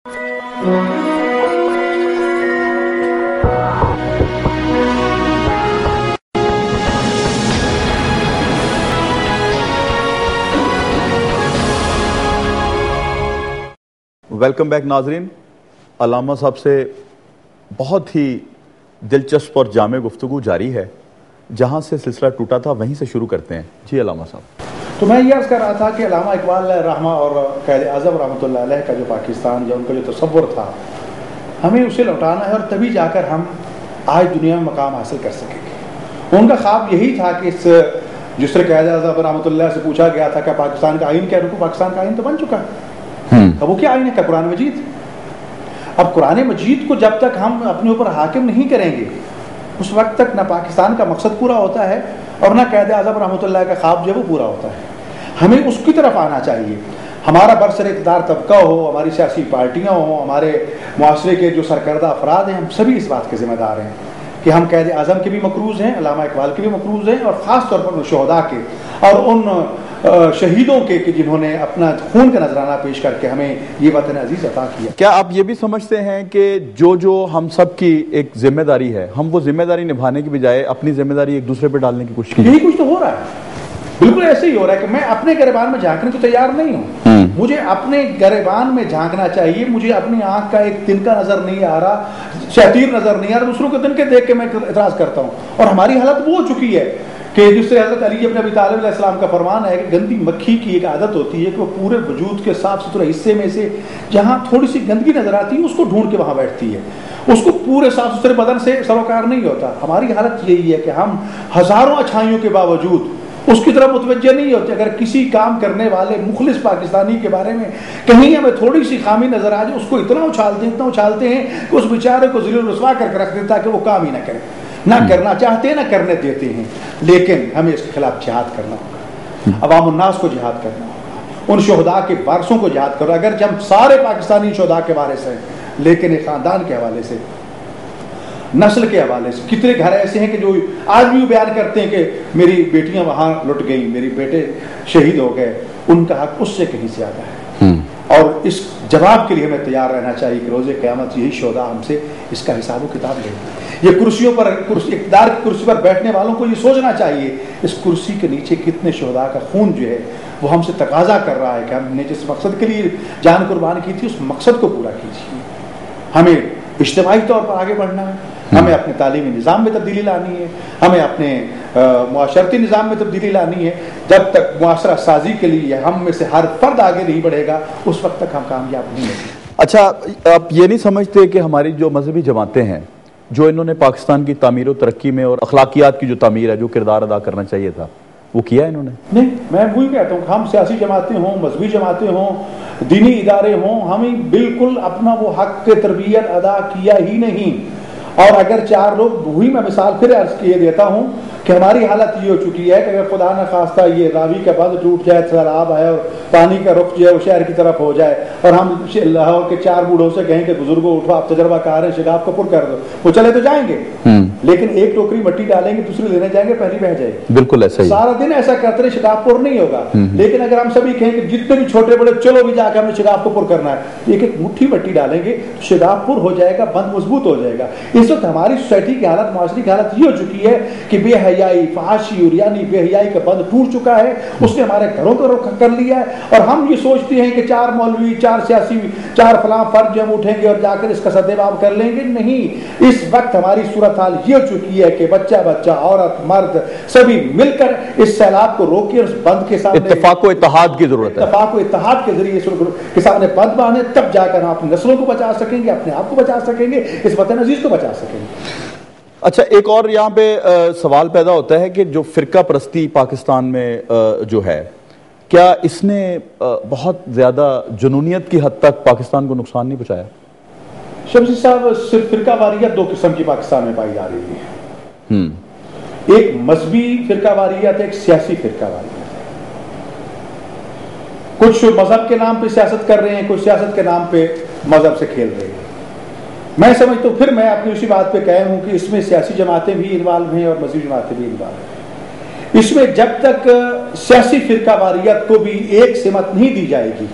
Welcome back ناظرین. علامہ صاحب سے بہت ہی دلچسپ اور جامع گفتگو جاری ہے. جہاں سے سلسلہ ٹوٹا تھا وہیں سے شروع کرتے ہیں. جی علامہ صاحب. تو میں یہ عرض کر رہا تھا کہ علامہ اقبال رحمہ اور قائد اعظم رحمۃ اللہ علیہ کا جو پاکستان یا ان کا جو تصور تھا ہمیں اسے لوٹانا ہے، اور تبھی جا کر ہم آج دنیا میں مقام حاصل کر سکیں گے. ان کا خواب یہی تھا کہ جس طرح قائد اعظم رحمۃ اللہ سے پوچھا گیا تھا کہ پاکستان کا آئین کیا ہے، پاکستان کا آئین تو بن چکا ہے. اب وہ کیا آئین ہے؟ قرآن مجید. اب قرآن مجید کو جب تک ہم اپنے اوپر حاکم نہیں کریں گے اس وقت تک نہ پاکستان کا مقصد پورا ہوتا ہے اور نہ قائد اعظم رحمۃ اللہ کا خواب جو ہے وہ پورا ہوتا ہے. ہمیں اس کی طرف آنا چاہیے. ہمارا برسر اقتدار طبقہ ہو، ہماری سیاسی پارٹیاں ہوں، ہمارے معاشرے کے جو سرکردہ افراد ہیں، ہم سبھی اس بات کے ذمہ دار ہیں کہ ہم قائد اعظم کے بھی مقروض ہیں، علامہ اقبال کے بھی مقروض ہیں، اور خاص طور پر ان شہداء کے اور ان شہیدوں کے کہ جنہوں نے اپنا خون کا نذرانہ پیش کر کے ہمیں یہ وطن عزیز عطا کیا. کیا آپ یہ بھی سمجھتے ہیں کہ جو ہم سب کی ایک ذمہ داری ہے، ہم وہ ذمہ داری نبھانے کی بجائے اپنی ذمہ داری ایک دوسرے پہ ڈالنے کی کوشش کی؟ یہی کچھ تو ہو رہا ہے. بالکل ایسے ہی ہو رہا ہے کہ میں اپنے گریبان میں جھانکنے کو تیار نہیں ہوں. مجھے اپنے گریبان میں جھانکنا چاہیے. مجھے اپنی آنکھ کا ایک تنکا نظر نہیں آ رہا، شتیر نظر نہیں آ رہا. دوسروں کے تنکے دیکھ کے میں اعتراض کرتا ہوں. اور ہماری حالت وہ ہو چکی ہے کہ جس سے حضرت علی ابن ابی طالب علیہ السلام کا فرمان ہے کہ گندی مکھی کی ایک عادت ہوتی ہے کہ وہ پورے وجود کے صاف ستھرے حصے میں سے جہاں تھوڑی سی گندگی نظر آتی ہے اس کو ڈھونڈ کے وہاں بیٹھتی ہے، اس کو پورے صاف ستھرے بدن سے سروکار نہیں ہوتا. ہماری حالت یہی ہے کہ ہم ہزاروں اچھائیوں کے باوجود اس کی طرف متوجہ نہیں ہوتے. اگر کسی کام کرنے والے مخلص پاکستانی کے بارے میں کہیں ہمیں تھوڑی سی خامی نظر آ جائے اس کو اتنا اچھالتے ہیں کہ اس بیچارے کو ذلیل و رسوا کر کے رکھ دیتا ہے کہ وہ کام ہی نہ کرے. نہ کرنا چاہتے ہیں نہ کرنے دیتے ہیں. لیکن ہمیں اس کے خلاف جہاد کرنا ہوگا، عوام الناس کو جہاد کرنا ہوگا، ان شہداء کے وارثوں کو جہاد کرنا. اگر جب سارے پاکستانی شہداء کے وارث ہیں لیکن ایک خاندان کے حوالے سے، نسل کے حوالے سے کتنے گھر ایسے ہیں کہ جو آج بھی بیان کرتے ہیں کہ میری بیٹیاں وہاں لٹ گئیں، میری بیٹے شہید ہو گئے. ان کا حق اس سے کہیں زیادہ ہے. اور اس جواب کے لیے ہمیں تیار رہنا چاہیے کہ روز قیامت یہی شہداء ہم سے اس کا حساب و کتاب لیں گے. یہ کرسیوں پر اقتدار کی کرسی پر بیٹھنے والوں کو یہ سوچنا چاہیے اس کرسی کے نیچے کتنے شہداء کا خون جو ہے وہ ہم سے تقاضا کر رہا ہے کہ ہم نے جس مقصد کے لیے جان قربان کی تھی اس مقصد کو پورا کیجیے. ہمیں اجتماعی طور پر آگے بڑھنا ہے، ہمیں اپنے تعلیمی نظام میں تبدیلی لانی ہے، ہمیں اپنے معاشرتی نظام میں تبدیلی لانی ہے. جب تک معاشرہ سازی کے لیے ہم میں سے ہر فرد آگے نہیں بڑھے گا اس وقت تک ہم کامیاب نہیں ہوں گے. اچھا، آپ یہ نہیں سمجھتے کہ ہماری جو مذہبی جماعتیں ہیں جو انہوں نے پاکستان کی تعمیر و ترقی میں اور اخلاقیات کی جو تعمیر ہے، جو کردار ادا کرنا چاہیے تھا، وہ کیا ہے انہوں نے؟ نہیں، میں وہی کہتا ہوں کہ ہم سیاسی جماعتیں ہوں، مذہبی جماعتیں ہوں، دینی ادارے ہوں، ہمیں بالکل اپنا وہ حق تربیت ادا کیا ہی نہیں. اور اگر چار لوگ، وہی میں مثال پھر عرض کیے دیتا ہوں کہ ہماری حالت یہ ہو چکی ہے کہ اگر خدا نہ خواستہ یہ راوی کا بند ٹوٹ جائے، سیلاب آئے اور پانی کا رخ جو ہے وہ شہر کی طرف ہو جائے اور ہم لاہور کے چار بوڑھوں سے کہیں کہ بزرگوں اٹھو، آپ تجربہ کار ہیں، شگاف کو پر کر دو، وہ چلے تو جائیں گے لیکن ایک ٹوکری مٹی ڈالیں گے، دوسری لینے جائیں گے، پہلی بہ جائے گی. بالکل ایسا ہی سارا دن ایسا کرتے رہے، شگاف پر نہیں ہوگا. لیکن اگر ہم سبھی کہیں کہ جتنے بھی چھوٹے بڑے چلو بھی جا کے ہم نے شگاف کو پر کرنا ہے، ایک ایک مٹھی مٹی ڈالیں گے تو شگاف پر ہو جائے گا، بند مضبوط ہو جائے گا. اس وقت ہماری سوسائٹی کی حالت، معاشرے کی حالت یہ ہو چکی ہے کہ بے حیائی، فحاشی اور یعنی بے حیائی کا بند ٹوٹ چکا ہے. اس نے ہمارے گھروں کو رخ کر لیا ہے اور ہم یہ سوچتے ہیں کہ چار مولوی، چار سیاسی، چار فلاں فرد جو ہم اٹھیں گے اور جا کر اس کا سدباب کر لیں گے. نہیں، اس وقت ہماری صورتحال یہ ہو چکی ہے کہ بچہ عورت مرد سبھی مل کر اس سیلاب کو روکے اور اس بند کے سامنے اتفاق و اتحاد کی ضرورت ہے. اتفاق و اتحاد کے ذریعے کے سامنے بند باندھے، تب جا کر ہم اپنی نسلوں کو بچا سکیں گے، اپنے آپ کو بچا سکیں گے، اس وطن عزیز کو بچا سکیں گے. اچھا، ایک اور یہاں پہ سوال پیدا ہوتا ہے کہ جو فرقہ پرستی پاکستان میں جو ہے، کیا اس نے بہت زیادہ جنونیت کی حد تک پاکستان کو نقصان نہیں پہنچایا؟ شمسی صاحب، صرف فرقہ واریت دو قسم کی پاکستان میں پائی جا رہی ہے. ایک مذہبی فرقہ واریت ہے، ایک سیاسی فرقہ واریت ہے. کچھ مذہب کے نام پہ سیاست کر رہے ہیں، کچھ سیاست کے نام پہ مذہب سے کھیل رہے ہیں. میں سمجھتا ہوں، پھر میں اپنی اسی بات پہ کہہ ہوں کہ اس میں سیاسی جماعتیں بھی انوالو ہیں اور مذہبی جماعتیں بھی انوالو ہیں. اس میں جب تک سیاسی فرقہ واریت کو بھی ایک سمت نہیں دی جائے گی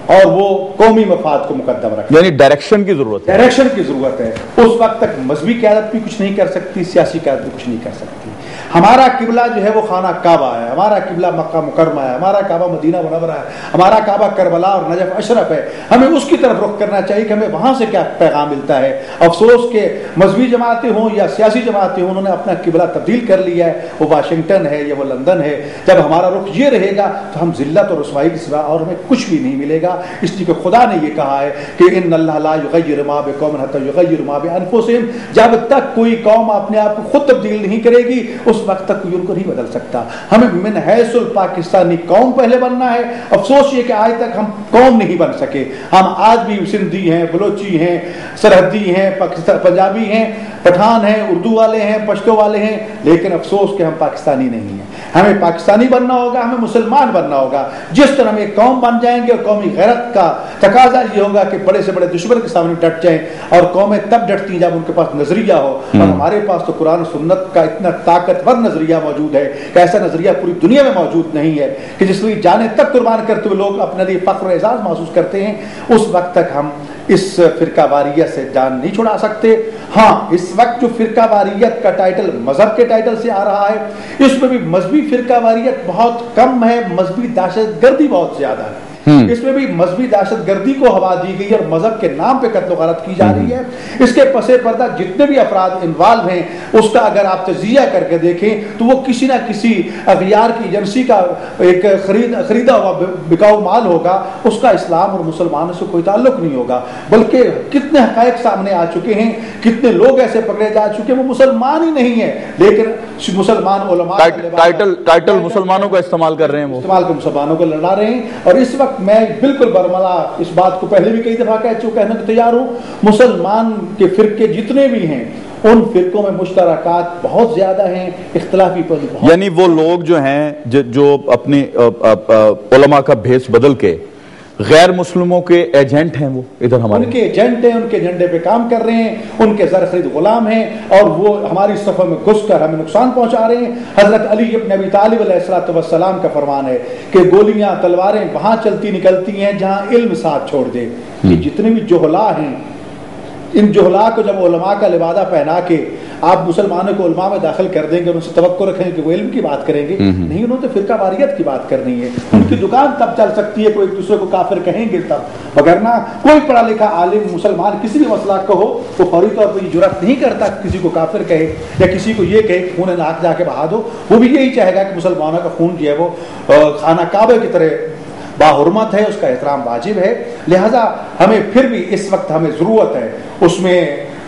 اور وہ قومی مفاد کو مقدم رکھے. یعنی ڈائریکشن کی ضرورت ہے. ڈائریکشن کی ضرورت ہے. اس وقت تک مذہبی قیادت بھی کچھ نہیں کر سکتی, سیاسی قیادت بھی کچھ نہیں کر سکتی. ہمارا قبلہ جو ہے وہ خانہ کعبہ ہے, ہمارا قبلہ مکہ مکرمہ ہے, ہمارا کعبہ مدینہ منورہ ہے, ہمارا کعبہ کربلا اور نجف اشرف ہے. ہمیں اس کی طرف رخ کرنا چاہیے کہ ہمیں وہاں سے کیا پیغام ملتا ہے. افسوس کہ مذہبی جماعتیں ہوں یا سیاسی جماعتیں ہوں, انہوں نے اپنا قبلہ تبدیل کر لیا ہے, وہ واشنگٹن ہے یا وہ لندن ہے. جب ہمارا رخ یہ رہے گا تو ہم ذلت اور رسوائی کے سوا اور ہمیں کچھ بھی نہیں ملے گا. اس لیے کہ خدا نے یہ کہا ہے کہ ان اللہ لا یغیر ما بقوم حتی یغیر ما بانفسہم, جب تک کوئی قوم اپنے آپ کو خود تبدیل نہیں کرے گی اس وقت تک کوئی ان کو نہیں بدل سکتا. ہمیں من حیث الپاکستانی قوم پہلے بننا ہے. افسوس یہ کہ آج تک ہم قوم نہیں بن سکے. ہم آج بھی سندھی ہیں, بلوچی ہیں, سرحدی ہیں, پنجابی ہیں, پٹھان ہیں, اردو والے ہیں, پشتو والے ہیں, لیکن افسوس کہ ہم پاکستانی نہیں ہیں. ہمیں پاکستانی بننا ہوگا, ہمیں مسلمان بننا ہوگا. جس طرح ہم ایک قوم بن جائیں گے اور قومی غیرت کا تقاضا یہ ہوگا کہ بڑے سے بڑے دشمن کے سامنے ڈٹ جائیں, اور قومیں تب ڈٹتی ہیں جب ان کے پاس نظریہ ہو. اور ہمارے پاس تو قرآن و سنت کا اتنا طاقتور نظریہ موجود ہے کہ ایسا نظریہ پوری دنیا میں موجود نہیں ہے کہ جس میں جانیں تک قربان کرتے ہوئے لوگ اپنے لیے فخر و اعزاز محسوس کرتے ہیں. اس وقت تک ہم اس فرقہ واریت سے جان نہیں چھڑا سکتے. ہاں, اس وقت جو فرقہ واریت کا ٹائٹل مذہب کے ٹائٹل سے آ رہا ہے, اس میں بھی مذہبی فرقہ واریت بہت کم ہے, مذہبی دہشت گردی بہت زیادہ ہے. اس میں بھی مذہبی دہشت گردی کو ہوا دی گئی اور مذہب کے نام پہ قتل و غارت کی جا رہی ہے. اس کے پس پردہ جتنے بھی افراد انوالو ہیں, اس کا اگر آپ تجزیہ کر کے دیکھیں تو وہ کسی نہ کسی اغیار کی ایجنسی کا ایک خریدا ہوا بکاؤ مال ہوگا. اس کا اسلام اور مسلمانوں سے کوئی تعلق نہیں ہوگا, بلکہ کتنے حقائق سامنے آ چکے ہیں, کتنے لوگ ایسے پکڑے جا چکے ہیں وہ مسلمان ہی نہیں ہیں, لیکن مسلمان علماء ٹائٹل مسلمانوں کا استعمال کر رہے ہیں, وہ استعمال کو مسلمانوں کو لڑا رہے ہیں. اور اس وقت میں بالکل برملا اس بات کو پہلے بھی کئی دفعہ کہنے کو تیار ہوں, مسلمان کے فرقے جتنے بھی ہیں ان فرقوں میں مشترکات بہت زیادہ ہیں, اختلافی پہلو بہت. یعنی وہ لوگ جو ہیں جو اپنے علماء کا بھیس بدل کے غیر مسلموں کے ایجنٹ ہیں, وہ ادھر ہمارے ان کے ایجنٹ ہیں, ان کے جھنڈے پہ کام کر رہے ہیں, ان کے زر خرید غلام ہیں, اور وہ ہماری صفوں میں گھس کر ہمیں نقصان پہنچا رہے ہیں. حضرت علی ابن ابی طالب علیہ السلام کا فرمان ہے کہ گولیاں تلواریں وہاں چلتی نکلتی ہیں جہاں علم ساتھ چھوڑ دے. یہ جتنے بھی جہلا ہیں, ان جہلا کو جب علماء کا لبادہ پہنا کے آپ مسلمانوں کو علماء میں داخل کر دیں گے, ان سے توقع رکھیں کہ وہ علم کی بات کریں گے, نہیں, انہوں نے فرقہ واریت کی بات کرنی ہے. ان کی دکان تب چل سکتی ہے, کوئی ایک دوسرے کو کافر کہیں گے تب, وگرنہ کوئی پڑھا لکھا عالم مسلمان کسی بھی مسئلہ کو ہو وہ فوری طور پر یہ جرأت نہیں کرتا کسی کو کافر کہے یا کسی کو یہ کہے کہ خون ناک جا کے بہا دو. وہ بھی یہی چاہے گا کہ مسلمانوں کا خون جو ہے وہ خانہ کعبہ کی طرح باحرمت ہے, اس کا احترام واجب ہے. لہذا ہمیں پھر بھی اس وقت ہمیں ضرورت ہے, اس میں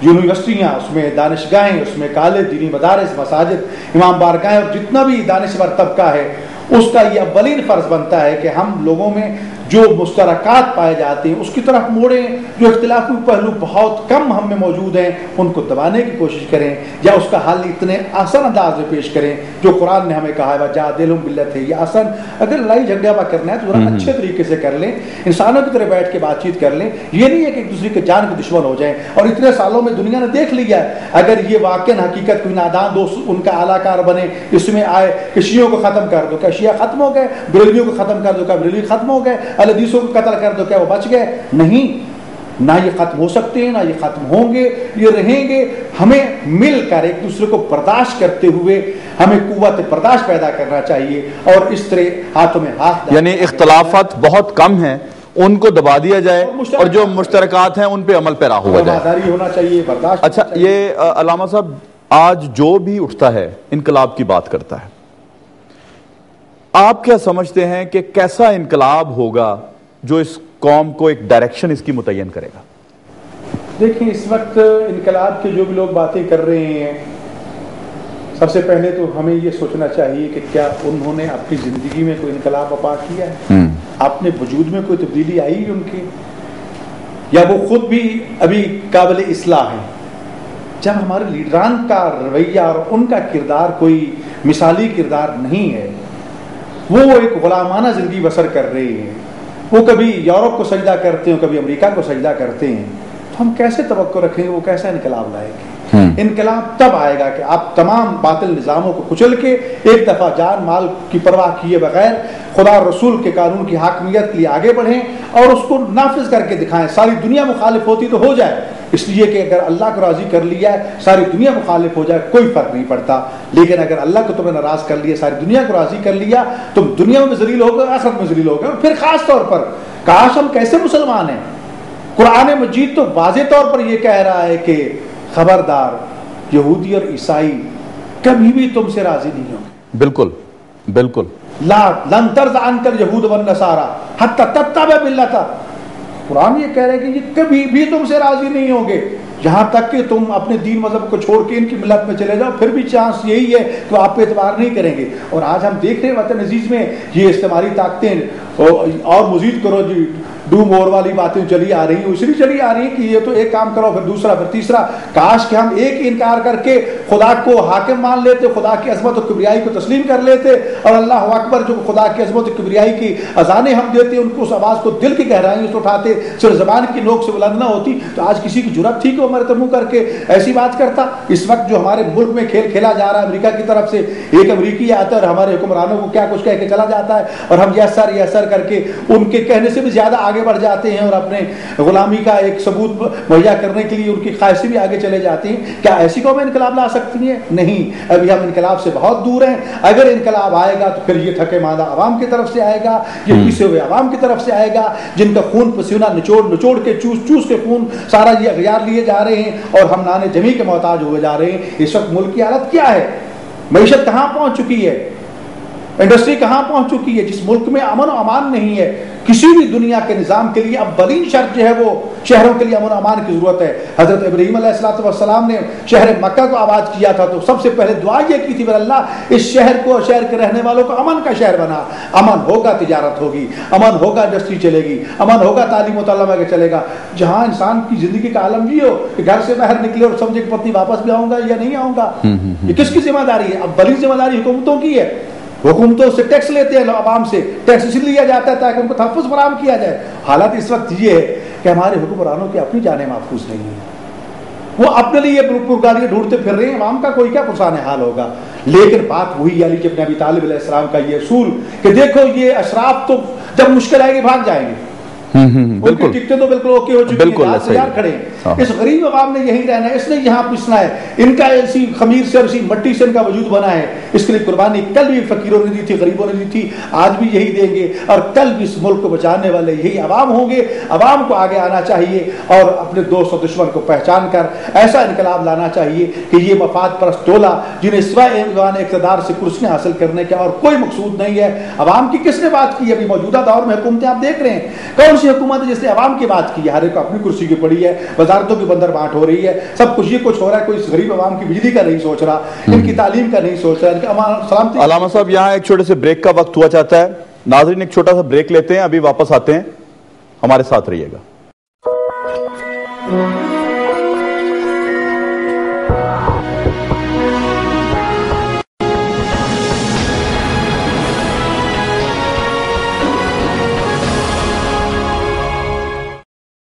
یونیورسٹیاں, اس میں دانشگاہیں, اس میں کالج, دینی مدارس, مساجد, امام بارگاہیں, اور جتنا بھی دانشور طبقہ ہے اس کا یہ اولین فرض بنتا ہے کہ ہم لوگوں میں جو مشترکات پائے جاتے ہیں اس کی طرف موڑیں. جو اختلافی پہلو بہت کم ہم میں موجود ہیں ان کو دبانے کی کوشش کریں, یا اس کا حل اتنے آسان انداز میں پیش کریں جو قرآن نے ہمیں کہا ہے وجادلہم باللتی ہی احسن. اگر لڑائی جھگڑا کرنا ہے تو ذرا اچھے طریقے سے کر لیں, انسانوں کی طرح بیٹھ کے بات چیت کر لیں. یہ نہیں ہے کہ ایک دوسرے کے جان کے دشمن ہو جائیں. اور اتنے سالوں میں دنیا نے دیکھ لیا ہے, اگر یہ واقعا حقیقت کوئی نادان دوست ان کا اعلیٰ کار بنے, اس میں آئے کہ شیعوں کو ختم کر دو, کیا شیعہ ختم ہو گئے؟ بریلویوں کو ختم کر دو, کیا بریلوی ختم ہو گئے؟ اہل حدیثوں کو قتل کر دو, کیا وہ بچ گئے؟ نہیں, نہ یہ ختم ہو سکتے ہیں, نہ یہ ختم ہوں گے, یہ رہیں گے. ہمیں مل کر ایک دوسرے کو برداشت کرتے ہوئے ہمیں قوت برداشت پیدا کرنا چاہیے, اور اس طرح ہاتھوں میں ہاتھ, یعنی اختلافات بہت کم ہیں, ان کو دبا دیا جائے اور جو مشترکات ہیں ان پہ عمل پیرا ہوا جائے. ہونا چاہیے, برداشت. اچھا, یہ علامہ صاحب آج جو بھی اٹھتا ہے انقلاب کی بات کرتا ہے, آپ کیا سمجھتے ہیں کہ کیسا انقلاب ہوگا جو اس قوم کو ایک ڈائریکشن اس کی متعین کرے گا؟ دیکھیں, اس وقت انقلاب کے جو بھی لوگ باتیں کر رہے ہیں, سب سے پہلے تو ہمیں یہ سوچنا چاہیے کہ کیا انہوں نے اپنی زندگی میں کوئی انقلاب برپا کیا ہے, اپنے وجود میں کوئی تبدیلی آئی ان کی, یا وہ خود بھی ابھی قابل اصلاح ہیں. جب ہمارے لیڈران کا رویہ اور ان کا کردار کوئی مثالی کردار نہیں ہے, وہ ایک غلامانہ زندگی بسر کر رہے ہیں, وہ کبھی یورپ کو سجدہ کرتے ہیں, کبھی امریکہ کو سجدہ کرتے ہیں, تو ہم کیسے توقع رکھیں گے وہ کیسا انقلاب لائے گے؟ انقلاب تب آئے گا کہ آپ تمام باطل نظاموں کو کچل کے ایک دفعہ جان مال کی پرواہ کیے بغیر خدا اور رسول کے قانون کی حاکمیت کے لیے آگے بڑھیں اور اس کو نافذ کر کے دکھائیں. ساری دنیا مخالف ہوتی تو ہو جائے, اس لیے کہ اگر اللہ کو راضی کر لیا ہے ساری دنیا مخالف ہو جائے کوئی فرق نہیں پڑتا, لیکن اگر اللہ کو تم نے ناراض کر لیا, ساری دنیا کو راضی کر لیا, تم دنیا میں ذلیل ہو گئے, آخرت میں ذلیل ہو گئے. اور پھر خاص طور پر کاش ہم کیسے مسلمان ہیں. قرآن مجید تو واضح طور پر یہ کہہ رہا ہے کہ خبردار یہودی اور عیسائی کبھی بھی تم سے راضی نہیں ہوں. بالکل بالکل. لن ترضى عنك اليهود والنصارى حتى تتبع ملتهم. قرآن یہ کہہ رہا ہے کہ یہ کبھی بھی تم سے راضی نہیں ہوں گے جہاں تک کہ تم اپنے دین مذہب کو چھوڑ کے ان کی ملت میں چلے جاؤ, پھر بھی چانس یہی ہے کہ آپ پہ اعتبار نہیں کریں گے. اور آج ہم دیکھ رہے ہیں وطن عزیز میں یہ استعماری طاقتیں اور مزید کرو جی ڈو مور والی باتیں چلی آ رہی ہیں, اس لیے چلی آ رہی ہیں کہ یہ تو ایک کام کرو پھر دوسرا پھر تیسرا. کاش کہ ہم ایک انکار کر کے خدا کو حاکم مان لیتے, خدا کی عظمت و کبریائی کو تسلیم کر لیتے, اور اللہ اکبر جو خدا کی عظمت و کبریائی کی اذانیں ہم دیتے ان کو اس آواز کو دل کی گہرائیوں سے اٹھاتے, صرف زبان کی نوک سے بلند نہ ہوتی تو آج کسی کی جرأت تھی کہ وہ ہمارے منہ کر کے ایسی بات کرتا. اس وقت جو ہمارے ملک میں کھیل کھیلا جا رہا ہے امریکہ کی طرف سے, ایک امریکی آتا ہے اور ہمارے حکمرانوں کو کیا کچھ کہہ کے چلا جاتا ہے اور ہم یہ سر کر کے ان کے کہنے سے بھی زیادہ آگے بڑھ جاتے ہیں اور اپنے غلامی کا ایک ثبوت مہیا کرنے کے لیے ان کی خواہشیں بھی آگے چلے جاتی ہیں. کیا ایسی قومیں انقلاب لا سکتی ہیں؟ نہیں, ابھی ہم انقلاب سے بہت دور ہیں. اگر انقلاب آئے گا تو پھر یہ تھکے مادہ عوام کی طرف سے آئے گا, یہ پیسے ہوئے عوام کی طرف سے آئے گا جن کا خون پسینہ نچوڑ کے چوس کے خون سارا یہ اغیار لیے جا رہے ہیں اور ہم نان جمی کے محتاج ہوئے جا رہے ہیں. اس وقت ملک کی حالت کیا ہے, معیشت کہاں پہنچ چکی ہے, انڈسٹری کہاں پہنچ چکی ہے. جس ملک میں امن و امان نہیں ہے, کسی بھی دنیا کے نظام کے لیے اولین شرط جو ہے وہ شہروں کے لیے امن و امان کی ضرورت ہے. حضرت ابراہیم علیہ السلام نے شہر مکہ کو آباد کیا تھا تو سب سے پہلے دعا یہ کی تھی کہ اللہ اس شہر کو, شہر کے رہنے والوں کو امن کا شہر بنا. امن ہوگا تجارت ہوگی, امن ہوگا انڈسٹری چلے گی, امن ہوگا تعلیم و تعلم کے چلے گا. جہاں انسان کی زندگی کا عالم یہ ہو کہ گھر سے باہر نکلے اور سمجھے کہ پتنی واپس بھی آؤں گا یا نہیں آؤں گا, یہ کس کی ذمہ داری ہے؟ اولین ذمہ داری حکومتوں کی ہے. حکومتوں سے ٹیکس لیتے ہیں عوام سے, ٹیکس اس لیے لیا جاتا ہے تاکہ ان کو تحفظ فراہم کیا جائے. حالت اس وقت یہ ہے کہ ہمارے حکمرانوں کی اپنی جانیں محفوظ نہیں ہیں, وہ اپنے لیے پرگاڑیاں ڈھونڈتے پھر رہے ہیں, عوام کا کوئی کیا پرسان حال ہوگا. لیکن بات وہی علی ابن ابی طالب علیہ السلام کا یہ اصول کہ دیکھو یہ اشراف تو جب مشکل آئے گی بھاگ جائیں گے, بالکل ٹکٹیں تو بالکل اوکے ہو چکی ہیں, تیار کھڑے ہیں. اس غریب عوام نے یہی رہنا ہے, اس نے یہاں پوچھنا ہے. ان کا اسی خمیر سے اور اسی مٹی سے ان کا وجود بنا ہے. اس کے لیے قربانی کل بھی فقیروں نے دی تھی, غریبوں نے دی تھی, آج بھی یہی دیں گے, اور کل بھی اس ملک کو بچانے والے یہی عوام ہوں گے. عوام کو آگے آنا چاہیے اور اپنے دوست اور دشمن کو پہچان کر ایسا انقلاب لانا چاہیے کہ یہ مفاد پرست ٹولہ جنہیں سوائے اقتدار سے کرسیاں حاصل کرنے کا اور کوئی مقصود نہیں ہے. عوام کی کس نے بات کی؟ ابھی موجودہ دور میں حکومتیں آپ دیکھ رہے ہیں, کون سی حکومت ہے جس نے عوام کی بات کی ہے؟ ہر ایک اپنی کرسی کی پڑی ہے, وزارتوں کی بندر بانٹ ہو رہی ہے, سب کچھ یہ کچھ ہو رہا ہے. کوئی غریب عوام کی بجلی کا نہیں سوچ رہا, ان کی تعلیم کا نہیں سوچ رہا, ان کا سلامتی. علامہ صاحب یہاں ایک چھوٹے سے بریک کا وقت ہوا چاہتا ہے. ناظرین ایک چھوٹا سا بریک لیتے ہیں, ابھی واپس آتے ہیں, ہمارے ساتھ رہیے گا.